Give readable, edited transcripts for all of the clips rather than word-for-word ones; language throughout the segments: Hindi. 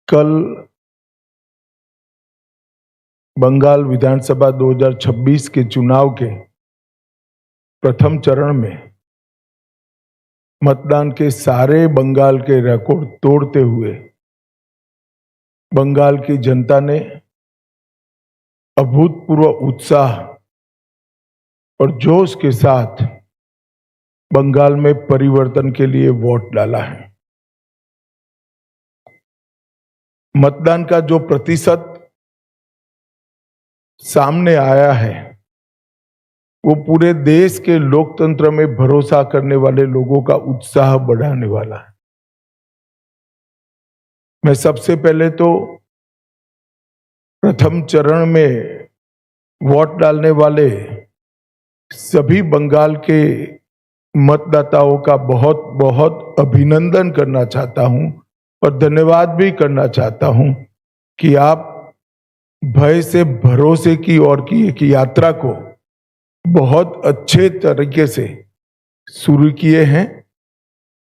कल बंगाल विधानसभा 2026 के चुनाव के प्रथम चरण में मतदान के सारे बंगाल के रिकॉर्ड तोड़ते हुए बंगाल की जनता ने अभूतपूर्व उत्साह और जोश के साथ बंगाल में परिवर्तन के लिए वोट डाला है। मतदान का जो प्रतिशत सामने आया है वो पूरे देश के लोकतंत्र में भरोसा करने वाले लोगों का उत्साह बढ़ाने वाला है। मैं सबसे पहले तो प्रथम चरण में वोट डालने वाले सभी बंगाल के मतदाताओं का बहुत बहुत अभिनंदन करना चाहता हूं और धन्यवाद भी करना चाहता हूं कि आप भय से भरोसे की ओर की एक यात्रा को बहुत अच्छे तरीके से शुरू किए हैं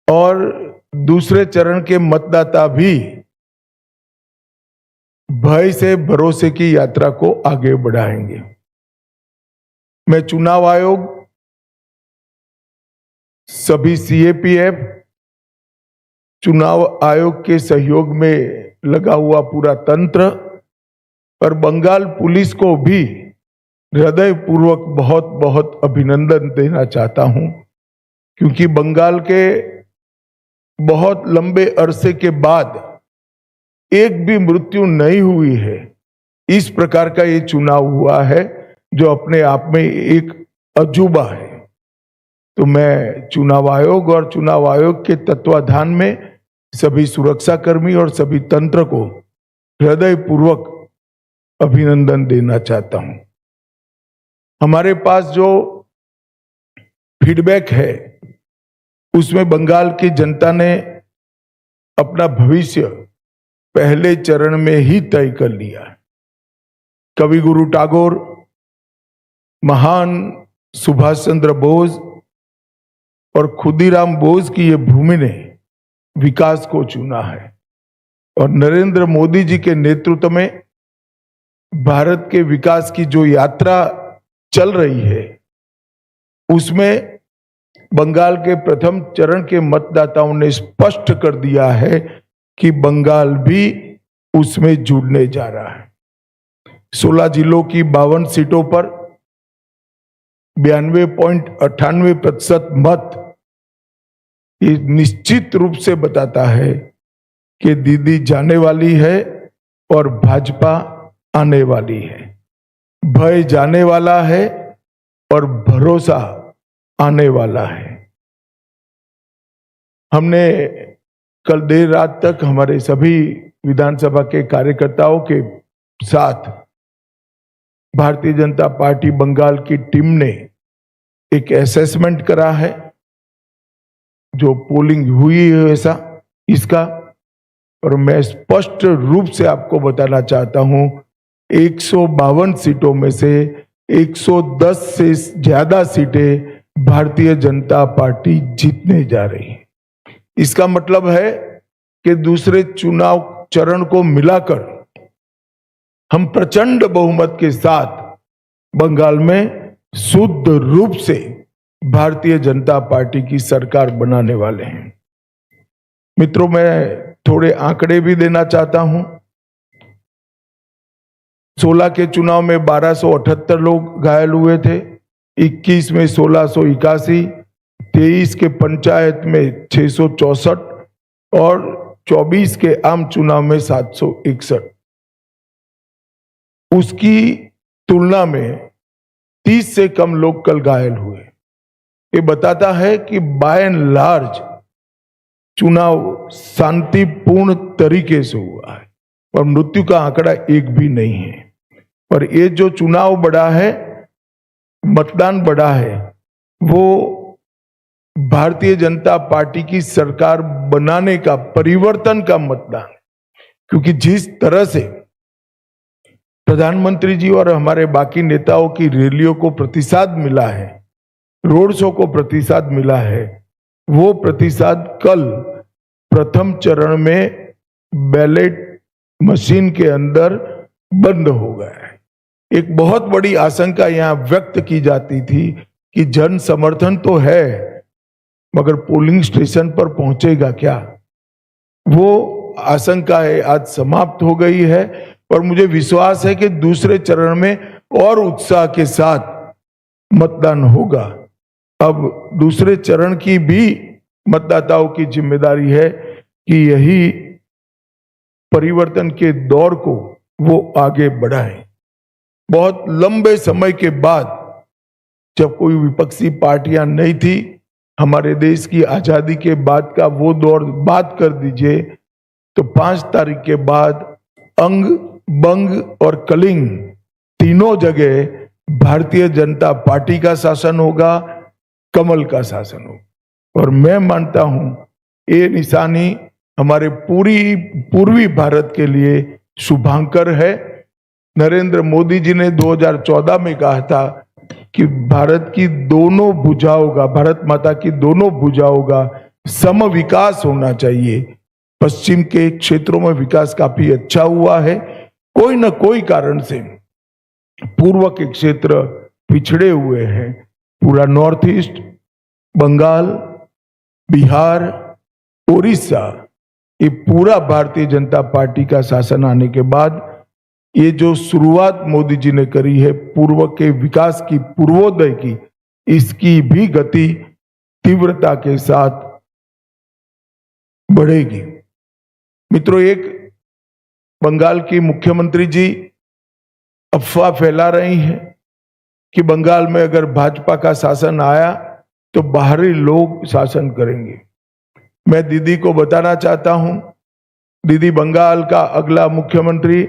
और दूसरे चरण के मतदाता भी भय से भरोसे की यात्रा को आगे बढ़ाएंगे। मैं चुनाव आयोग, सभी सीएपीएफ, चुनाव आयोग के सहयोग में लगा हुआ पूरा तंत्र और बंगाल पुलिस को भी हृदय पूर्वक बहुत बहुत अभिनंदन देना चाहता हूं, क्योंकि बंगाल के बहुत लंबे अरसे के बाद एक भी मृत्यु नहीं हुई है। इस प्रकार का ये चुनाव हुआ है जो अपने आप में एक अजूबा है। तो मैं चुनाव आयोग और चुनाव आयोग के तत्वाधान में सभी सुरक्षाकर्मी और सभी तंत्र को हृदय पूर्वक अभिनंदन देना चाहता हूं। हमारे पास जो फीडबैक है उसमें बंगाल की जनता ने अपना भविष्य पहले चरण में ही तय कर लिया। कवि गुरु टैगोर, महान सुभाष चंद्र बोस और खुदीराम बोस की ये भूमि ने विकास को चुना है और नरेंद्र मोदी जी के नेतृत्व में भारत के विकास की जो यात्रा चल रही है उसमें बंगाल के प्रथम चरण के मतदाताओं ने स्पष्ट कर दिया है कि बंगाल भी उसमें जुड़ने जा रहा है। 16 जिलों की 52 सीटों पर 92.98% मत ये निश्चित रूप से बताता है कि दीदी जाने वाली है और भाजपा आने वाली है। भय जाने वाला है और भरोसा आने वाला है। हमने कल देर रात तक हमारे सभी विधानसभा के कार्यकर्ताओं के साथ भारतीय जनता पार्टी बंगाल की टीम ने एक असेसमेंट करा है, जो पोलिंग हुई है वैसा इसका, और मैं स्पष्ट रूप से आपको बताना चाहता हूं 152 सीटों में से 110 से ज्यादा सीटें भारतीय जनता पार्टी जीतने जा रही है। इसका मतलब है कि दूसरे चुनाव चरण को मिलाकर हम प्रचंड बहुमत के साथ बंगाल में शुद्ध रूप से भारतीय जनता पार्टी की सरकार बनाने वाले हैं। मित्रों, मैं थोड़े आंकड़े भी देना चाहता हूं। 16 के चुनाव में 1278 लोग घायल हुए थे, 21 में 1681, 23 के पंचायत में 664 और 24 के आम चुनाव में 761। उसकी तुलना में 30 से कम लोग कल घायल हुए। ये बताता है कि बाय एंड लार्ज चुनाव शांतिपूर्ण तरीके से हुआ है और मृत्यु का आंकड़ा एक भी नहीं है। और ये जो चुनाव बढ़ा है, मतदान बढ़ा है, वो भारतीय जनता पार्टी की सरकार बनाने का, परिवर्तन का मतदान है। क्योंकि जिस तरह से प्रधानमंत्री जी और हमारे बाकी नेताओं की रैलियों को प्रतिसाद मिला है, रोड शो को प्रतिसाद मिला है, वो प्रतिसाद कल प्रथम चरण में बैलेट मशीन के अंदर बंद हो गया है। एक बहुत बड़ी आशंका यहां व्यक्त की जाती थी कि जन समर्थन तो है, मगर पोलिंग स्टेशन पर पहुंचेगा क्या? वो आशंका है आज समाप्त हो गई है और मुझे विश्वास है कि दूसरे चरण में और उत्साह के साथ मतदान होगा। अब दूसरे चरण की भी मतदाताओं की जिम्मेदारी है कि यही परिवर्तन के दौर को वो आगे बढ़ाएं। बहुत लंबे समय के बाद, जब कोई विपक्षी पार्टियां नहीं थी, हमारे देश की आजादी के बाद का वो दौर बात कर दीजिए, तो 5 तारीख के बाद अंग, बंग और कलिंग तीनों जगह भारतीय जनता पार्टी का शासन होगा, कमल का शासन होगा। और मैं मानता हूं ये निशानी हमारे पूर्वी भारत के लिए शुभांकर है। नरेंद्र मोदी जी ने 2014 में कहा था कि भारत की दोनों भुजाओं का, भारत माता की दोनों भुजाओं का सम विकास होना चाहिए। पश्चिम के क्षेत्रों में विकास काफी अच्छा हुआ है, कोई न कोई कारण से पूर्व के क्षेत्र पिछड़े हुए हैं। पूरा नॉर्थ ईस्ट, बंगाल, बिहार, उड़ीसा, ये पूरा भारतीय जनता पार्टी का शासन आने के बाद ये जो शुरुआत मोदी जी ने करी है पूर्व के विकास की, पूर्वोदय की, इसकी भी गति तीव्रता के साथ बढ़ेगी। मित्रों, एक बंगाल की मुख्यमंत्री जी अफवाह फैला रही हैं कि बंगाल में अगर भाजपा का शासन आया तो बाहरी लोग शासन करेंगे। मैं दीदी को बताना चाहता हूं, दीदी बंगाल का अगला मुख्यमंत्री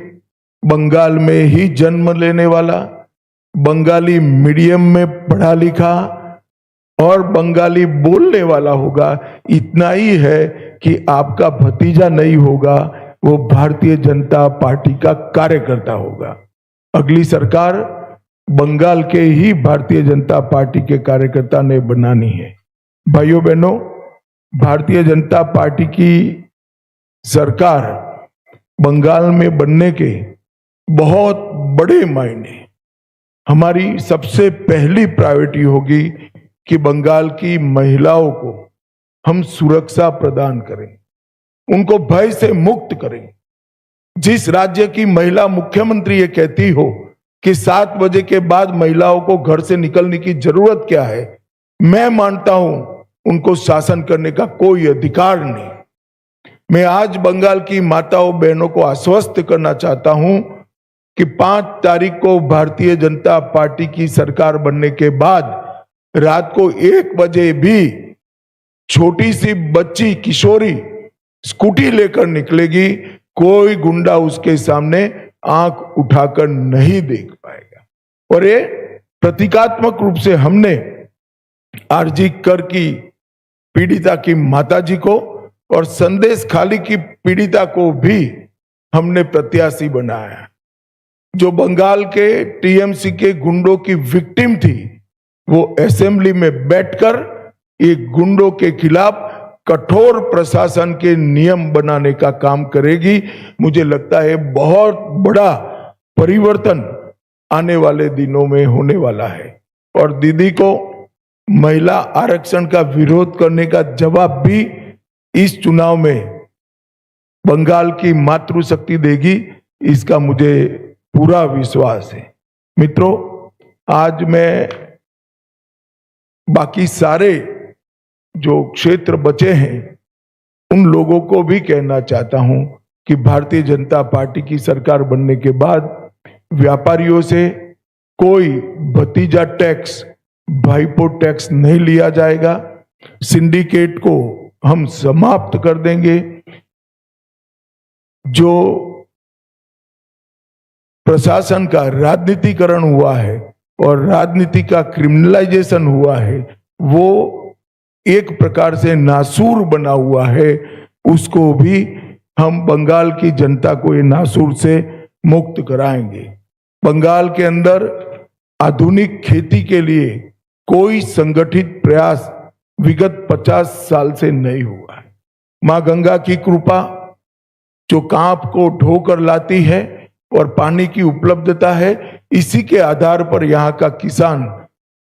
बंगाल में ही जन्म लेने वाला, बंगाली मीडियम में पढ़ा लिखा और बंगाली बोलने वाला होगा। इतना ही है कि आपका भतीजा नहीं होगा, वो भारतीय जनता पार्टी का कार्यकर्ता होगा। अगली सरकार बंगाल के ही भारतीय जनता पार्टी के कार्यकर्ता ने बनानी है। भाइयों बहनों, भारतीय जनता पार्टी की सरकार बंगाल में बनने के बहुत बड़े मायने, हमारी सबसे पहली प्रायोरिटी होगी कि बंगाल की महिलाओं को हम सुरक्षा प्रदान करें, उनको भय से मुक्त करें। जिस राज्य की महिला मुख्यमंत्री ये कहती हो कि 7 बजे के बाद महिलाओं को घर से निकलने की जरूरत क्या है, मैं मानता हूं उनको शासन करने का कोई अधिकार नहीं। मैं आज बंगाल की माताओं बहनों को आश्वस्त करना चाहता हूं कि 5 तारीख को भारतीय जनता पार्टी की सरकार बनने के बाद रात को 1 बजे भी छोटी सी बच्ची, किशोरी स्कूटी लेकर निकलेगी, कोई गुंडा उसके सामने आंख उठाकर नहीं देख पाएगा। और ये प्रतीकात्मक रूप से हमने आरजी कर की पीड़िता की माताजी को और संदेश खाली की पीड़िता को भी हमने प्रत्याशी बनाया। जो बंगाल के टीएमसी के गुंडों की विक्टिम थी, वो असेंबली में बैठकर एक गुंडों के खिलाफ कठोर प्रशासन के नियम बनाने का काम करेगी। मुझे लगता है बहुत बड़ा परिवर्तन आने वाले दिनों में होने वाला है। और दीदी को महिला आरक्षण का विरोध करने का जवाब भी इस चुनाव में बंगाल की मातृशक्ति देगी, इसका मुझे पूरा विश्वास है। मित्रों, आज मैं बाकी सारे जो क्षेत्र बचे हैं उन लोगों को भी कहना चाहता हूं कि भारतीय जनता पार्टी की सरकार बनने के बाद व्यापारियों से कोई भतीजा टैक्स, भाईपो टैक्स नहीं लिया जाएगा। सिंडिकेट को हम समाप्त कर देंगे। जो प्रशासन का राजनीतिकरण हुआ है और राजनीति का क्रिमिनलाइजेशन हुआ है, वो एक प्रकार से नासूर बना हुआ है, उसको भी हम बंगाल की जनता को ये नासूर से मुक्त कराएंगे। बंगाल के अंदर आधुनिक खेती के लिए कोई संगठित प्रयास विगत 50 साल से नहीं हुआ है। मां गंगा की कृपा, जो कांप को ढोकर लाती है और पानी की उपलब्धता है, इसी के आधार पर यहाँ का किसान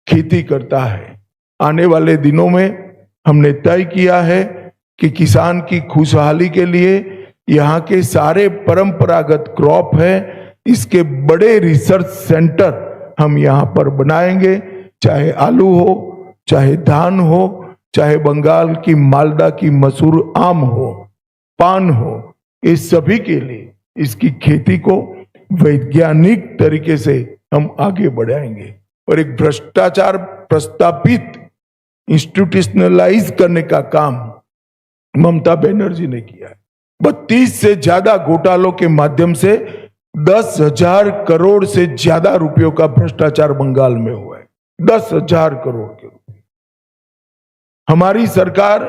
खेती करता है। आने वाले दिनों में हमने तय किया है कि किसान की खुशहाली के लिए यहाँ के सारे परंपरागत क्रॉप है, इसके बड़े रिसर्च सेंटर हम यहाँ पर बनाएंगे, चाहे आलू हो, चाहे धान हो, चाहे बंगाल की मालदा की मसूर आम हो, पान हो, इस सभी के लिए इसकी खेती को वैज्ञानिक तरीके से हम आगे बढ़ाएंगे। और एक भ्रष्टाचार प्रस्तापित इंस्टीट्यूशनलाइज करने का काम ममता बनर्जी ने किया है। 32 से ज्यादा घोटालों के माध्यम से 10,000 करोड़ से ज्यादा रुपयों का भ्रष्टाचार बंगाल में हुआ है। 10,000 करोड़ के रुपए। हमारी सरकार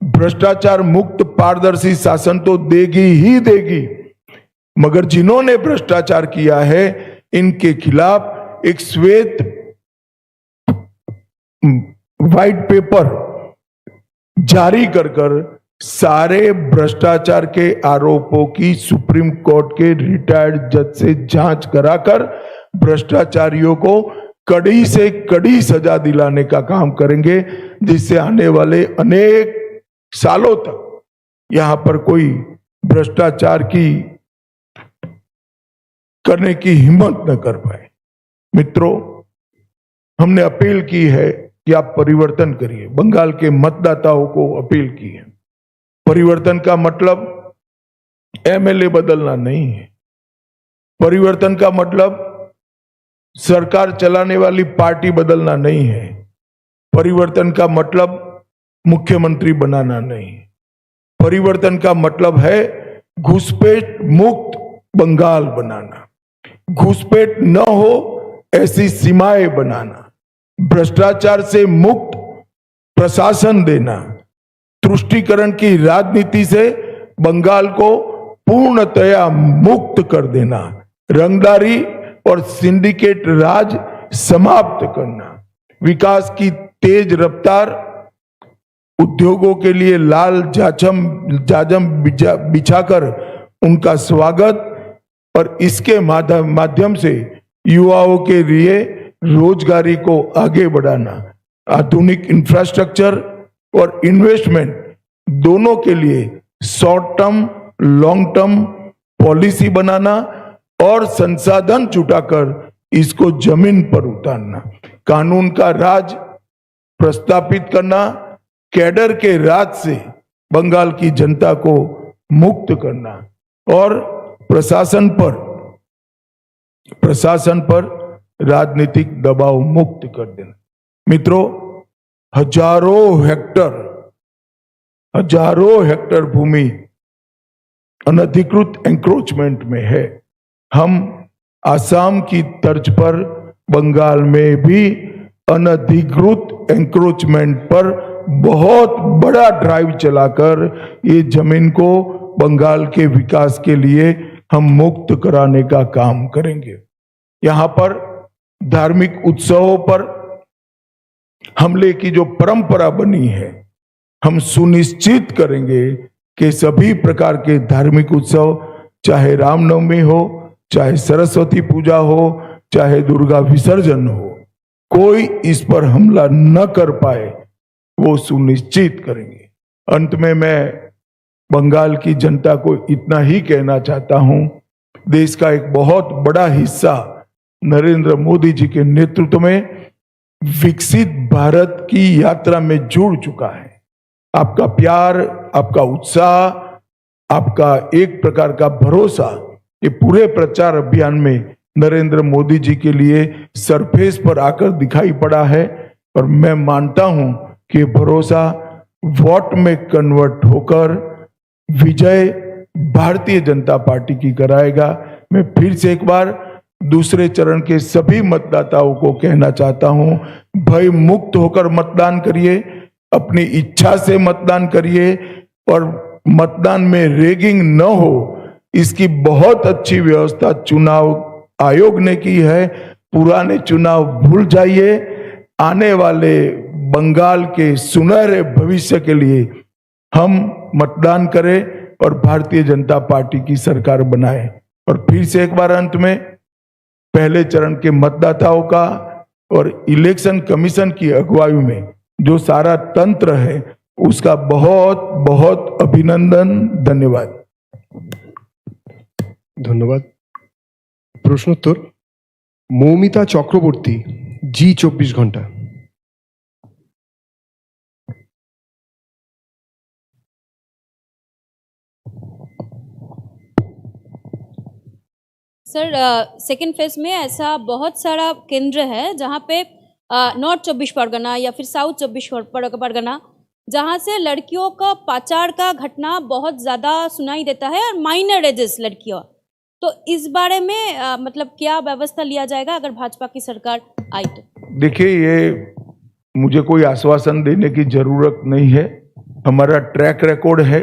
भ्रष्टाचार मुक्त पारदर्शी शासन तो देगी ही देगी, मगर जिन्होंने भ्रष्टाचार किया है इनके खिलाफ एक श्वेत व्हाइट पेपर जारी कर सारे भ्रष्टाचार के आरोपों की सुप्रीम कोर्ट के रिटायर्ड जज से जांच कराकर भ्रष्टाचारियों को कड़ी से कड़ी सजा दिलाने का काम करेंगे, जिससे आने वाले अनेक सालों तक यहां पर कोई भ्रष्टाचार की करने की हिम्मत न कर पाए। मित्रों, हमने अपील की है कि आप परिवर्तन करिए। बंगाल के मतदाताओं को अपील की है। परिवर्तन का मतलब एमएलए बदलना नहीं है। परिवर्तन का मतलब सरकार चलाने वाली पार्टी बदलना नहीं है। परिवर्तन का मतलब मुख्यमंत्री बनाना नहीं है। परिवर्तन का मतलब है घुसपैठ मुक्त बंगाल बनाना, घुसपैठ न हो ऐसी सीमाएं बनाना, भ्रष्टाचार से मुक्त प्रशासन देना, तुष्टीकरण की राजनीति से बंगाल को पूर्णतया मुक्त कर देना, रंगदारी और सिंडिकेट राज समाप्त करना, विकास की तेज रफ्तार, उद्योगों के लिए लाल जाजम बिछाकर उनका स्वागत और इसके माध्यम से युवाओं के लिए रोजगारी को आगे बढ़ाना, आधुनिक इंफ्रास्ट्रक्चर और इन्वेस्टमेंट दोनों के लिए short term long term policy बनाना और संसाधन जुटाकर इसको जमीन पर उतारना, कानून का राज प्रस्तापित करना, कैडर के राज से बंगाल की जनता को मुक्त करना और प्रशासन पर राजनीतिक दबाव मुक्त कर देना। मित्रों, हजारों हेक्टर भूमि अनधिकृत एंक्रोचमेंट में है। हम आसाम की तर्ज पर बंगाल में भी अनधिकृत एंक्रोचमेंट पर बहुत बड़ा ड्राइव चलाकर ये जमीन को बंगाल के विकास के लिए हम मुक्त कराने का काम करेंगे। यहां पर धार्मिक उत्सवों पर हमले की जो परंपरा बनी है, हम सुनिश्चित करेंगे कि सभी प्रकार के धार्मिक उत्सव, चाहे रामनवमी हो, चाहे सरस्वती पूजा हो, चाहे दुर्गा विसर्जन हो, कोई इस पर हमला न कर पाए, वो सुनिश्चित करेंगे। अंत में मैं बंगाल की जनता को इतना ही कहना चाहता हूं, देश का एक बहुत बड़ा हिस्सा नरेंद्र मोदी जी के नेतृत्व में विकसित भारत की यात्रा में जुड़ चुका है। आपका प्यार, आपका उत्साह, आपका एक प्रकार का भरोसा, ये पूरे प्रचार अभियान में नरेंद्र मोदी जी के लिए सरफेस पर आकर दिखाई पड़ा है और मैं मानता हूं कि भरोसा वोट में कन्वर्ट होकर विजय भारतीय जनता पार्टी की कराएगा। मैं फिर से एक बार दूसरे चरण के सभी मतदाताओं को कहना चाहता हूं, भय मुक्त होकर मतदान करिए, अपनी इच्छा से मतदान करिए और मतदान में रेगिंग न हो, इसकी बहुत अच्छी व्यवस्था चुनाव आयोग ने की है। पुराने चुनाव भूल जाइए, आने वाले बंगाल के सुनहरे भविष्य के लिए हम मतदान करें और भारतीय जनता पार्टी की सरकार बनाए। और फिर से एक बार अंत में पहले चरण के मतदाताओं का और इलेक्शन कमीशन की अगुवाई में जो सारा तंत्र है उसका बहुत बहुत अभिनंदन, धन्यवाद। ধন্যবাদ। প্রশ্নোত্তর মৌমিতা চক্রবর্তী, জি 24 ঘন্টা। सर, सेकेंड फेज में ऐसा बहुत सारा केंद्र है जहाँ पे नॉर्थ 24 परगना या फिर साउथ 24 परगना, जहाँ से लड़कियों का पाचार का घटना बहुत ज़्यादा सुनाई देता है और माइनर एजेस लड़कियों। तो इस बारे में मतलब क्या व्यवस्था लिया जाएगा अगर भाजपा की सरकार आई तो? देखिए, ये मुझे कोई आश्वासन देने की जरूरत नहीं है। हमारा ट्रैक रिकॉर्ड है,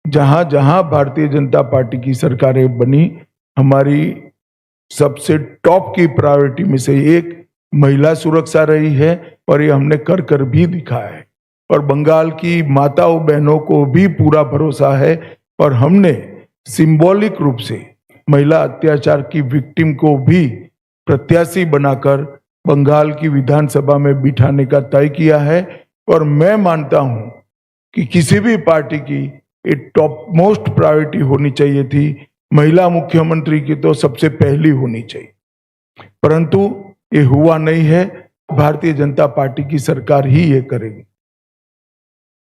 जहां जहां भारतीय जनता पार्टी की सरकारें बनी, हमारी सबसे टॉप की प्रायोरिटी में से एक महिला सुरक्षा रही है और ये हमने कर कर भी दिखाया है। और बंगाल की माताओं बहनों को भी पूरा भरोसा है और हमने सिंबॉलिक रूप से महिला अत्याचार की विक्टिम को भी प्रत्याशी बनाकर बंगाल की विधानसभा में बिठाने का तय किया है। और मैं मानता हूं कि किसी भी पार्टी की एक टॉप मोस्ट प्रायोरिटी होनी चाहिए थी, महिला मुख्यमंत्री की तो सबसे पहली होनी चाहिए, परंतु ये हुआ नहीं है। भारतीय जनता पार्टी की सरकार ही ये करेगी।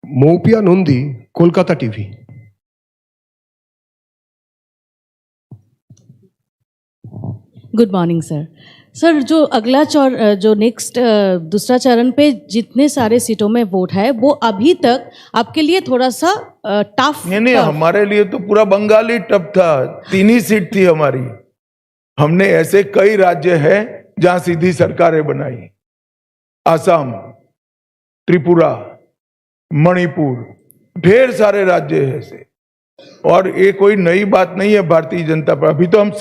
Moupiya Nandi, Kolkata TV. Good morning sir. Sir, जो अगला जो नेक्स्ट दूसरा चरण पे जितने सारे सीटों में वोट है वो अभी तक आपके लिए थोड़ा सा टफ? नहीं, हमारे लिए तो पूरा बंगाल ही टफ था। 3 ही सीट थी हमारी। हमने ऐसे कई राज्य हैं जहां सीधी सरकारें बनाई, असम, त्रिपुरा, मणिपुर, ढेर सारे राज्य हैं ऐसे। और ये कोई नई बात नहीं है भारतीय जनता पार्टी। अभी तो हम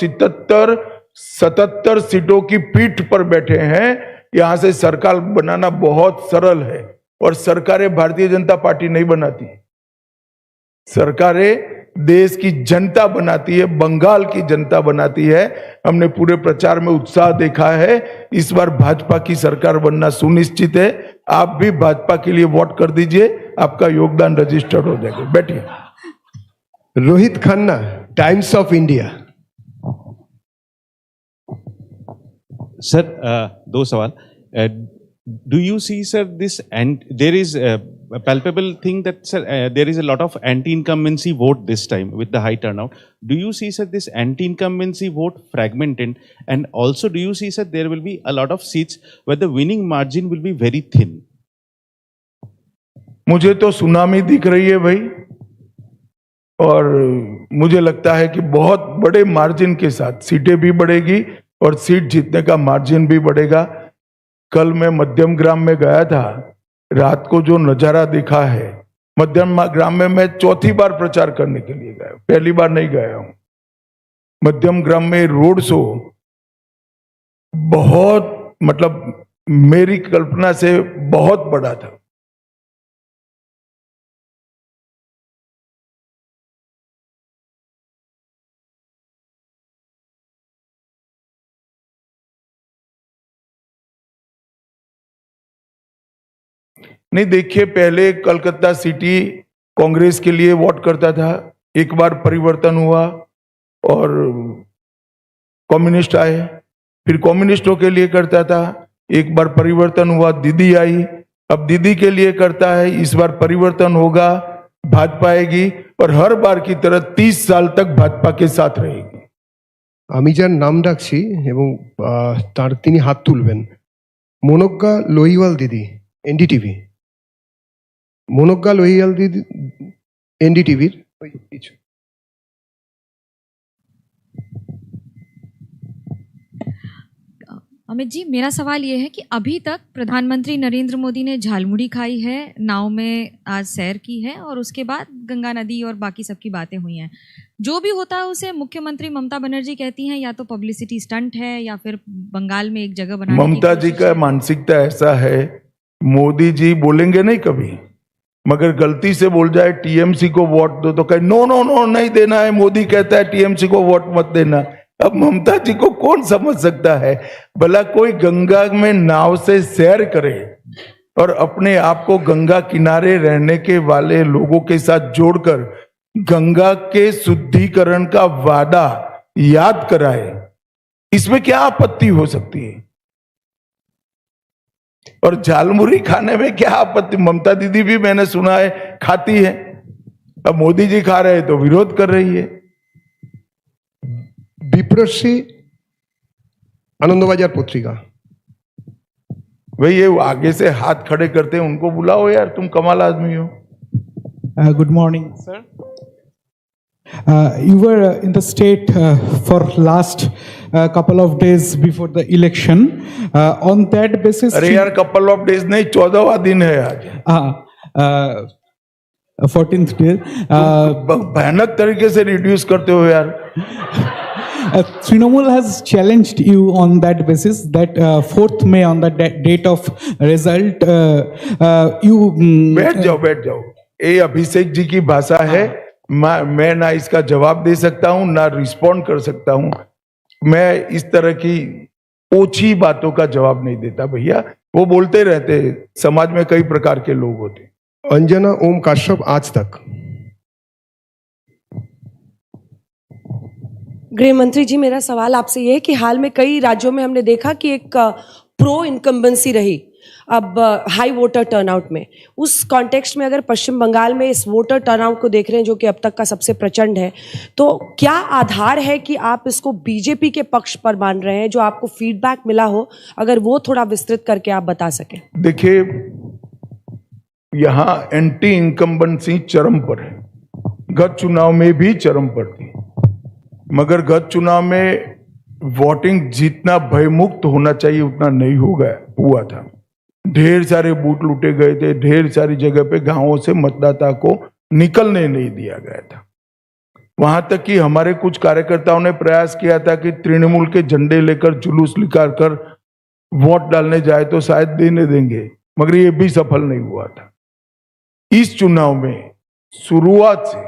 77 सीटों की पीठ पर बैठे हैं। यहां से सरकार बनाना बहुत सरल है और सरकारें भारतीय जनता पार्टी नहीं बनाती, सरकारें देश की जनता बनाती है, बंगाल की जनता बनाती है। हमने पूरे प्रचार में उत्साह देखा है। इस बार भाजपा की सरकार बनना सुनिश्चित है। आप भी भाजपा के लिए वोट कर दीजिए, आपका योगदान रजिस्टर्ड हो जाएगा। बैठिए। Rohit Khanna, times of India. Sir, 2 सवाल। Do you see, sir, this, and there is a palpable thing that, sir, there is a lot of anti-incumbency vote this time with the high turnout. Do you see, sir, this anti-incumbency vote fragmented? And also, do you see, sir, there will be a lot of seats where the winning margin will be very thin? मुझे तो सुनामी दिख रही है भाई, और मुझे लगता है कि बहुत बड़े मार्जिन के साथ सीटें भी बढ़ेगी और सीट जीतने का मार्जिन भी बढ़ेगा। कल मैं मध्यम ग्राम में गया था, रात को जो नजारा दिखा है, मध्यम ग्राम में मैं चौथी बार प्रचार करने के लिए गया, पहली बार नहीं गया हूं। मध्यम ग्राम में रोड शो बहुत, मतलब मेरी कल्पना से बहुत बड़ा था। नहीं, देखिए, पहले कलकत्ता सिटी कांग्रेस के लिए वोट करता था, एक बार परिवर्तन हुआ और कम्युनिस्ट आए, फिर कम्युनिस्टों के लिए करता था, एक बार परिवर्तन हुआ, दीदी आई, अब दीदी के लिए करता है, इस बार परिवर्तन होगा, भाजपा आएगी और हर बार की तरह 30 साल तक भाजपा के साथ रहेगी। আমি যার নাম ডাকছি এবং তার তিনি হাত তুলবেন, মনোজ্ঞা লোহিওয়াল দিদি, এনডিটিভি। মনোজ্ঞা লোহিয়াল দিদি, এনডিটিভির কিছু। अमित जी, मेरा सवाल ये है कि अभी तक प्रधानमंत्री नरेंद्र मोदी ने झालमुड़ी खाई है, नाव में आज सैर की है और उसके बाद गंगा नदी और बाकी सबकी बातें हुई हैं। जो भी होता है उसे मुख्यमंत्री ममता बनर्जी कहती हैं या तो पब्लिसिटी स्टंट है या फिर बंगाल में एक जगह बनाने की ममता जी का मानसिकता ऐसा है, मोदी जी बोलेंगे नहीं कभी, मगर गलती से बोल जाए टीएमसी को वोट दो तो कहे नो नो नो नहीं देना है, मोदी कहता है टीएमसी को वोट मत देना। अब ममता जी को कौन समझ सकता है? भला कोई गंगा में नाव से सैर करे और अपने आप को गंगा किनारे रहने के वाले लोगों के साथ जोड़कर गंगा के शुद्धिकरण का वादा याद कराए, इसमें क्या आपत्ति हो सकती है? और झालमुरी खाने में क्या आपत्ति? ममता दीदी भी मैंने सुना है खाती है, अब मोदी जी खा रहे हैं तो विरोध कर रही है। বিপ্রশ্রী आनंदबाजार पत्रिका। भाई ये आगे से हाथ खड़े करते हैं, उनको बुलाओ यार, तुम कमाल आदमी हो। Good morning, sir. You were in the state for last couple of days before the election. On that basis, अरे यार कपल ऑफ डेज नहीं, 14वां दिन है आज। 14th day. भयानक तरीके से रिड्यूस करते हो यार। Trinamool has challenged you on that basis that 4th May on the date of result you बैठ जाओ बैठ जाओ, ये अभिषेक जी की भाषा है, मैं ना इसका जवाब दे सकता हूं ना रिस्पॉन्ड कर सकता हूं। मैं इस तरह की ओछी बातों का जवाब नहीं देता भैया, वो बोलते रहते हैं, समाज में कई प्रकार के लोग होते हैं। अंजना ओम काश्यप आज तक। गृह मंत्री जी, मेरा सवाल आपसे ये है कि हाल में कई राज्यों में हमने देखा कि एक प्रो इनकम्बेंसी रही अब हाई वोटर टर्नआउट में। उस कॉन्टेक्स्ट में अगर पश्चिम बंगाल में इस वोटर टर्नआउट को देख रहे हैं जो कि अब तक का सबसे प्रचंड है, तो क्या आधार है कि आप इसको बीजेपी के पक्ष पर मान रहे हैं? जो आपको फीडबैक मिला हो, अगर वो थोड़ा विस्तृत करके आप बता सकें। देखिए, यहां एंटी इनकम्बेंसी चरम पर है, गत चुनाव में भी चरम पर थी, मगर गत चुनाव में वोटिंग जितना भयमुक्त होना चाहिए उतना नहीं हुआ था। ढेर सारे बूथ लूटे गए थे, ढेर सारी जगह पे गांवों से मतदाता को निकलने नहीं दिया गया था। वहां तक कि हमारे कुछ कार्यकर्ताओं ने प्रयास किया था कि तृणमूल के झंडे लेकर जुलूस निकाल कर वोट डालने जाए तो शायद देने देंगे, मगर ये भी सफल नहीं हुआ था। इस चुनाव में शुरुआत से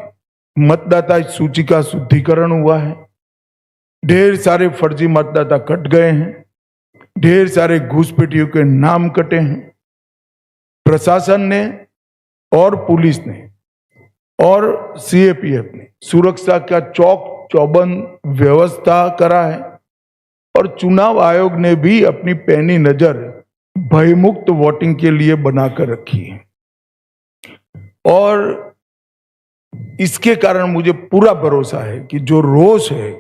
मतदाता सूची का शुद्धिकरण हुआ है, ढेर सारे फर्जी मतदाता कट गए हैं, ढेर सारे घुसपैठियों के नाम कटे हैं। प्रशासन ने और पुलिस ने और सीएपीएफ ने सुरक्षा का चौक चौबंद व्यवस्था करा है, और चुनाव आयोग ने भी अपनी पैनी नजर भयमुक्त वोटिंग के लिए बनाकर रखी है। और इसके कारण मुझे पूरा भरोसा है कि जो रोष है,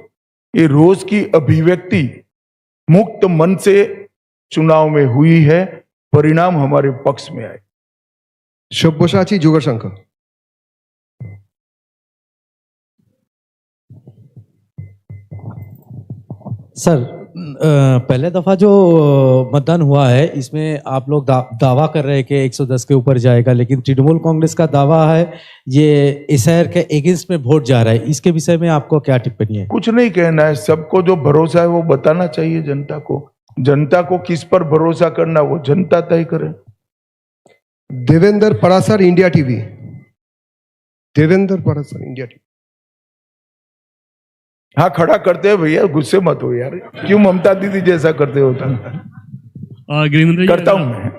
ये रोष की अभिव्यक्ति मुक्त मन से चुनाव में हुई है, परिणाम हमारे पक्ष में आए। सब्यसाची जोगाशंख। सर, पहले दफा जो मतदान हुआ है इसमें आप लोग दावा कर रहे हैं कि 110 के ऊपर जाएगा, लेकिन तृणमूल कांग्रेस का दावा है ये एसआईआर के अगेंस्ट में वोट जा रहा है। इसके विषय में आपको क्या टिप्पणी है? कुछ नहीं कहना है, सबको जो भरोसा है वो बताना चाहिए जनता को। जनता को किस पर भरोसा करना वो जनता तय करे। Devendra Parashar India TV. Devendra Parashar India TV. हाँ, खड़ा करते हैं भैया, गुस्से मत हो यार, क्यों ममता दीदी जैसा करते हो? गृहमंत्री करता हूं मैं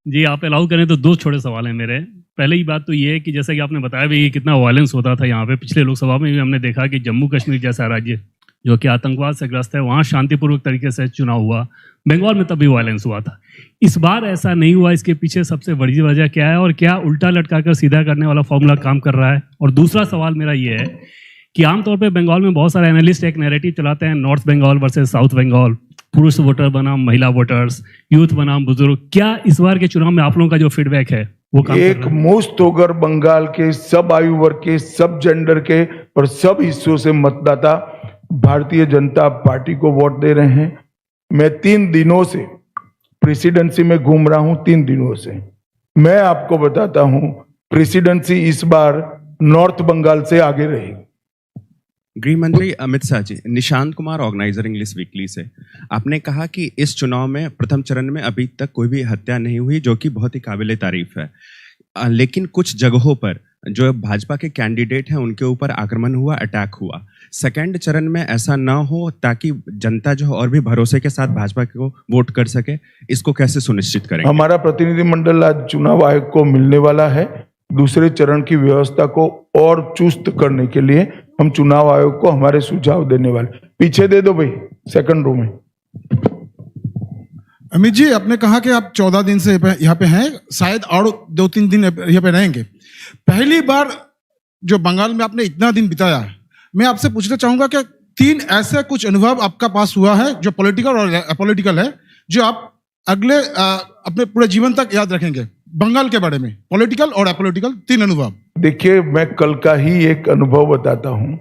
जी, आप अलाउ करें तो दो छोटे सवाल हैं मेरे। पहले ही बात तो ये है कि जैसा कि आपने बताया भी कितना वायलेंस होता था यहाँ पे, पिछले लोकसभा में भी हमने देखा कि जम्मू कश्मीर जैसा राज्य जो कि आतंकवाद से ग्रस्त है, वहाँ शांतिपूर्वक तरीके से चुनाव हुआ। बंगाल में तब भी वायलेंस हुआ था, इस बार ऐसा नहीं हुआ। इसके पीछे सबसे बड़ी वजह क्या है, और क्या उल्टा लटका कर सीधा करने वाला फॉर्मूला काम कर रहा है? और दूसरा सवाल मेरा ये है कि आमतौर पे बंगाल में बहुत सारे एनालिस्ट एक नैरेटिव चलाते हैं, north Bengal versus south Bengal, पुरुष वोटर बनाम महिला वोटर्स, यूथ बनाम बुजुर्ग। क्या इस बार के चुनाव में आप लोगों का जो फीडबैक है वो काम एक मुश्त होकर बंगाल के सब आयु वर्ग के, सब जेंडर के और सब हिस्सों से मतदाता भारतीय जनता पार्टी को वोट दे रहे हैं। मैं 3 दिनों से प्रेसिडेंसी में घूम रहा हूं, 3 दिनों से मैं आपको बताता हूं, प्रेसिडेंसी इस बार नॉर्थ बंगाल से आगे रहेगी। गृह मंत्री Amit Shah ji, Nishant Kumar, Organiser English weekly से। आपने कहा कि इस चुनाव में प्रथम चरण में अभी तक कोई भी हत्या नहीं हुई, जो कि बहुत ही काबिले तारीफ है। लेकिन कुछ जगहों पर जो भाजपा के कैंडिडेट हैं उनके ऊपर आक्रमण हुआ, अटैक हुआ। सेकंड चरण में ऐसा ना हो ताकि जनता जो है और भी भरोसे के साथ भाजपा को वोट कर सके, इसको कैसे सुनिश्चित करेंगे? हमारा प्रतिनिधिमंडल आज चुनाव आयोग को मिलने वाला है। दूसरे चरण की व्यवस्था को और चुस्त करने के लिए हम चुनाव आयोग को हमारे सुझाव देने वाले। पीछे दे दो भाई, सेकंड रो में। अमित जी, आपने कहा कि आप 14 दिन से यहाँ पे हैं, शायद और 2-3 दिन यहाँ पे रहेंगे। पहली बार जो बंगाल में आपने इतना दिन बिताया, मैं आपसे पूछना चाहूंगा कि 3 ऐसे कुछ अनुभव आपका पास हुआ है जो पॉलिटिकल और अपॉलिटिकल है, जो आप अगले अपने पूरे जीवन तक याद रखेंगे बंगाल के बारे में, पॉलिटिकल और अपॉलिटिकल 3 अनुभव। देखिए, मैं कल का ही एक अनुभव बताता हूं।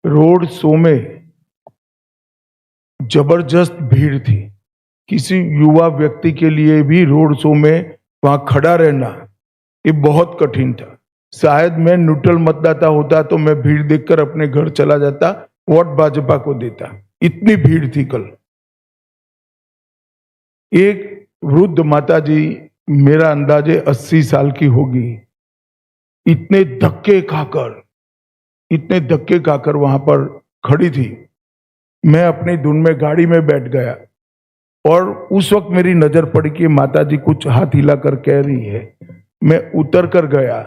रोड शो में जबरदस्त भीड़ थी। किसी युवा व्यक्ति के लिए भी रोड शो में वहां खड़ा रहना ये बहुत कठिन था। शायद मैं न्यूट्रल मतदाता होता तो मैं भीड़ देखकर अपने घर चला जाता, वोट भाजपा को देता। इतनी भीड़ थी कल। एक वृद्ध माता जी, मेरा अंदाजे 80 साल की होगी, इतने धक्के खाकर वहां पर खड़ी थी। मैं अपनी धुन में गाड़ी में बैठ गया और उस वक्त मेरी नजर पड़ी कि माता जी कुछ हाथ हिलाकर कह रही है। मैं उतर कर गया।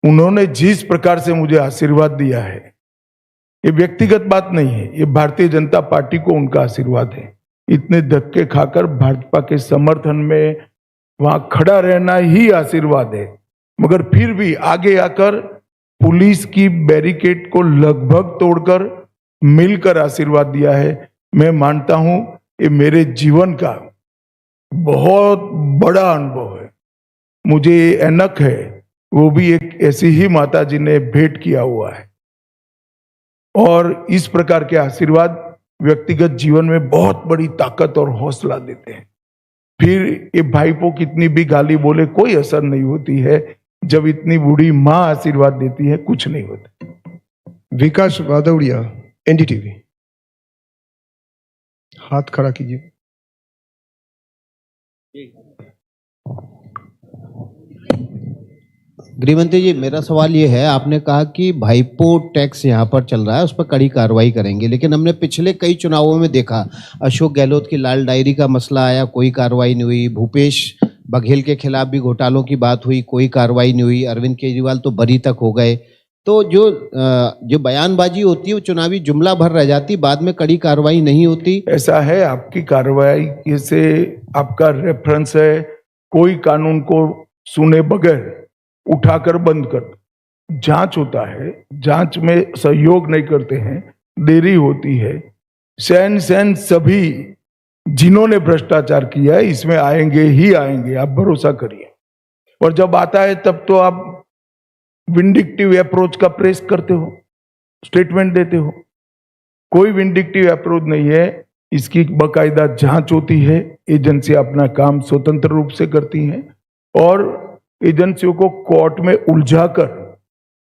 उन्होंने जिस प्रकार से मुझे आशीर्वाद दिया है, ये व्यक्तिगत बात नहीं है, ये भारतीय जनता पार्टी को उनका आशीर्वाद है। इतने धक्के खाकर भाजपा के समर्थन में वहां खड़ा रहना ही आशीर्वाद है। मगर फिर भी आगे आकर पुलिस की बैरिकेड को लगभग तोड़कर मिलकर आशीर्वाद दिया है। मैं मानता हूं ये मेरे जीवन का बहुत बड़ा अनुभव है। मुझे ये एनक है, वो भी एक ऐसी ही माता जी ने भेंट किया हुआ है। और इस प्रकार के आशीर्वाद व्यक्तिगत जीवन में बहुत बड़ी ताकत और हौसला देते हैं। फिर ये भाईपो कितनी भी गाली बोले कोई असर नहीं होती है। जब इतनी बूढ़ी माँ आशीर्वाद देती है कुछ नहीं होता। विकास वादौड़िया, एनडीटीवी। हाथ खड़ा कीजिए। गृहमंत्री जी, मेरा सवाल ये है, आपने कहा कि भाईपो टैक्स यहाँ पर चल रहा है, उस पर कड़ी कार्रवाई करेंगे, लेकिन हमने पिछले कई चुनावों में देखा, अशोक गहलोत की लाल डायरी का मसला आया, कोई कार्रवाई नहीं हुई। भूपेश बघेल के खिलाफ भी घोटालों की बात हुई, कोई कार्रवाई नहीं हुई। अरविंद केजरीवाल तो बरी तक हो गए। तो जो बयानबाजी होती है वो चुनावी जुमला भर रह जाती, बाद में कड़ी कार्रवाई नहीं होती। ऐसा है, आपकी कार्रवाई से आपका रेफरेंस है, कोई कानून को सुने बगैर उठाकर बंद कर। जांच होता है, जांच में सहयोग नहीं करते हैं, देरी होती है। सैन सभी जिन्होंने भ्रष्टाचार किया है इसमें आएंगे ही आएंगे, आप भरोसा करिए। और जब आता है तब तो आप विंडिक्टिव अप्रोच का प्रेस करते हो, स्टेटमेंट देते हो। कोई विंडिक्टिव अप्रोच नहीं है, इसकी बाकायदा जांच होती है। एजेंसी अपना काम स्वतंत्र रूप से करती हैं और एजेंसियों को कोर्ट में उलझाकर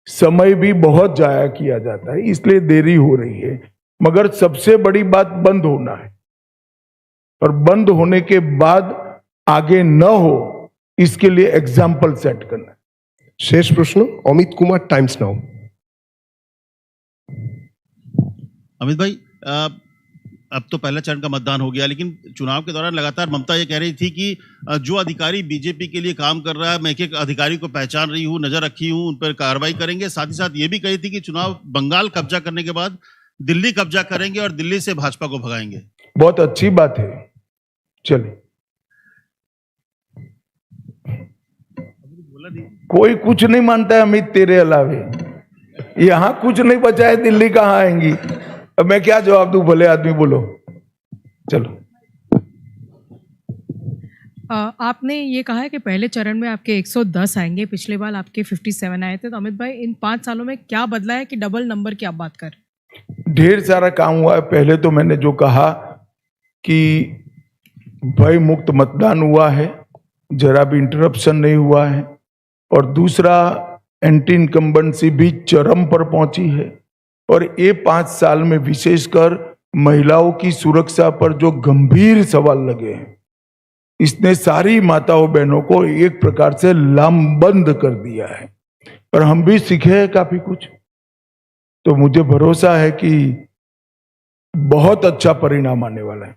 समय भी बहुत जाया किया जाता है, इसलिए देरी हो रही है। मगर सबसे बड़ी बात बंद होना है, और बंद होने के बाद आगे न हो इसके लिए एग्जाम्पल सेट करना है। शेष प्रश्न अमित कुमार, टाइम्स नाउ। अमित भाई, अब तो पहला चरण का मतदान हो गया, लेकिन चुनाव के दौरान लगातार ममता ये कह रही थी कि जो अधिकारी बीजेपी के लिए काम कर रहा है, मैं एक अधिकारी को पहचान रही हूँ, नजर रखी हूँ, उन पर कार्रवाई करेंगे। साथ ही साथ ये भी कही थी कि चुनाव बंगाल कब्जा करने के बाद दिल्ली कब्जा करेंगे और दिल्ली से भाजपा को भगाएंगे। बहुत अच्छी बात है, चलिए। कोई कुछ नहीं मानता है अमित तेरे अलावे। यहां कुछ नहीं बचा है, दिल्ली कहां आएंगी? अब मैं क्या जवाब दूं? भले आदमी बोलो, चलो। आपने ये कहा है कि पहले चरण में आपके 110 आएंगे, पिछले बार आपके 57 आए थे। तो अमित भाई, इन 5 सालों में क्या बदला है कि डबल नंबर की आप बात कर? ढेर सारा काम हुआ है। पहले तो मैंने जो कहा कि भय मुक्त मतदान हुआ है, जरा भी इंटरप्शन नहीं हुआ है। और दूसरा, एंटी इनकम्बेंसी भी चरम पर पहुंची है। और ये 5 साल में विशेषकर महिलाओं की सुरक्षा पर जो गंभीर सवाल लगे हैं, इसने सारी माताओं बहनों को एक प्रकार से लामबंद कर दिया है, और हम भी सीखे हैं काफी कुछ। तो मुझे भरोसा है कि बहुत अच्छा परिणाम आने वाला है।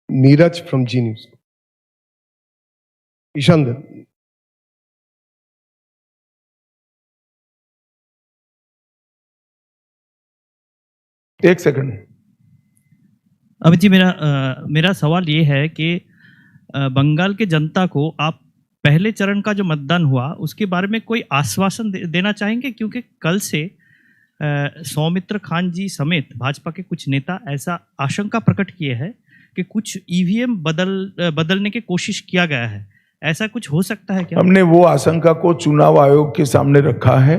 Neeraj from Zee news. Ishaan Dutt. एक सेकंड। अमित जी, मेरा सवाल ये है कि बंगाल के जनता को आप पहले चरण का जो मतदान हुआ उसके बारे में कोई आश्वासन देना चाहेंगे, क्योंकि कल से सौमित्र खान जी समेत भाजपा के कुछ नेता ऐसा आशंका प्रकट किए हैं कि कुछ ईवीएम बदलने की कोशिश किया गया है। ऐसा कुछ हो सकता है क्या? हमने वो आशंका को चुनाव आयोग के सामने रखा है।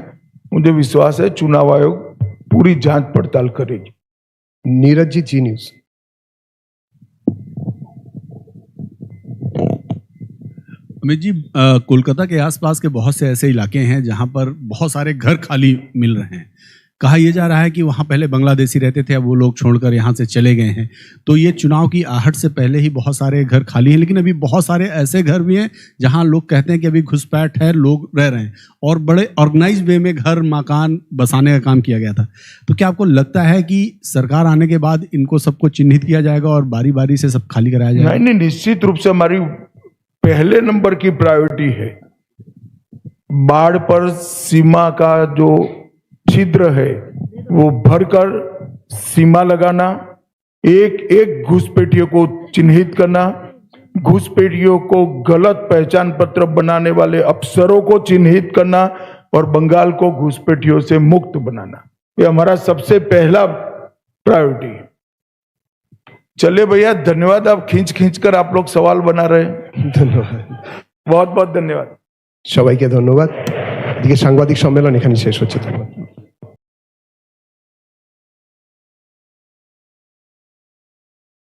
मुझे विश्वास है चुनाव आयोग पूरी जांच पड़ताल करेगी। नीरज जी, जी न्यूज। अमित जी, कोलकाता के आसपास के बहुत से ऐसे इलाके हैं जहां पर बहुत सारे घर खाली मिल रहे हैं। कहा यह जा रहा है कि वहां पहले बांग्लादेशी रहते थे, अब वो लोग छोड़कर यहां से चले गए हैं। तो ये चुनाव की आहट से पहले ही बहुत सारे घर खाली हैं, लेकिन अभी बहुत सारे ऐसे घर भी हैं जहां लोग कहते हैं कि अभी घुसपैठ है, लोग रह रहे हैं, और बड़े ऑर्गेनाइज वे में घर मकान बसाने का काम किया गया था। तो क्या आपको लगता है कि सरकार आने के बाद इनको सबको चिन्हित किया जाएगा और बारी बारी से सब खाली कराया जाएगा? नहीं, निश्चित रूप से हमारी पहले नंबर की प्रायोरिटी है बाढ़ पर सीमा का जो छिद्र है वो भरकर सीमा लगाना, एक एक घुसपैठियों को चिन्हित करना, घुसपैठियों को गलत पहचान पत्र बनाने वाले अफसरों को चिन्हित करना और बंगाल को घुसपैठियों से मुक्त बनाना, ये हमारा सबसे पहला प्रायोरिटी है। चलिए भैया, धन्यवाद। आप खींच खींच कर आप लोग सवाल बना रहे हैं। धन्यवाद, बहुत बहुत धन्यवाद। সবাইকে ধন্যবাদ। এদিকে সাংবাদিক সম্মেলন এখানে শেষ হচ্ছে। ধন্যবাদ।